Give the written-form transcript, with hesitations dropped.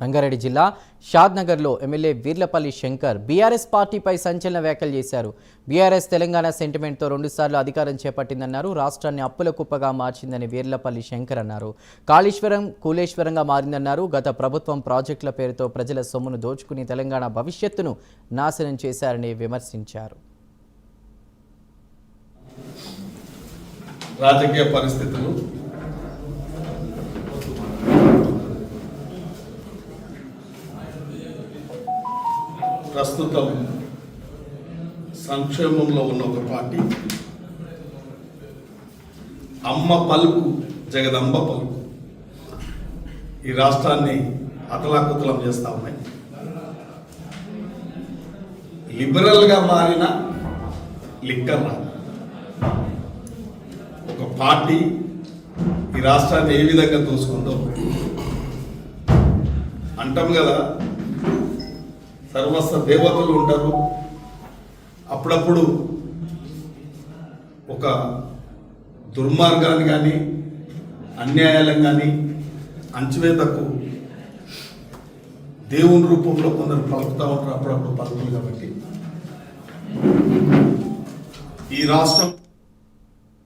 రంగారెడ్డి జిల్లా షాద్నగర్లో MLA Veerlapalli Shankar BRS పార్టీపై సంచలన వ్యాఖ్యలు చేశారు. బీఆర్ఎస్ తెలంగాణ సెంటిమెంట్తో 2 సార్లు అధికారం చేపట్టిందన్నారు. రాష్ట్రాన్ని అప్పుల కుప్పగా మార్చిందని వీర్లపల్లి శంకర్ అన్నారు. కాళేశ్వరం కూలేశ్వరంగా మారిందన్నారు. గత ప్రభుత్వం ప్రాజెక్టుల పేరుతో ప్రజల సొమ్మును దోచుకుని తెలంగాణ భవిష్యత్తును నాశనం చేశారని విమర్శించారు. రాజకీయ పరిస్థితులు ప్రస్తుతం సంక్షేమంలో ఉన్న ఒక పార్టీ అమ్మ పలుకు జగదంబ పలుకు ఈ రాష్ట్రాన్ని అతలాకుతలం చేస్తూ ఉన్నాయి. లిబరల్గా మారిన లిక్కర్ ఒక పార్టీ ఈ రాష్ట్రాన్ని ఏ విధంగా దోసుకుందో అంటాం కదా. సర్వస్వ దేవతలు ఉంటారు. అప్పుడప్పుడు ఒక దుర్మార్గాన్ని కానీ అన్యాయాలను కానీ అంచువేతకు దేవుని రూపంలో కొందరు పలుకుతూ ఉంటారు. అప్పుడప్పుడు పలుకులు. కాబట్టి ఈ రాష్ట్రం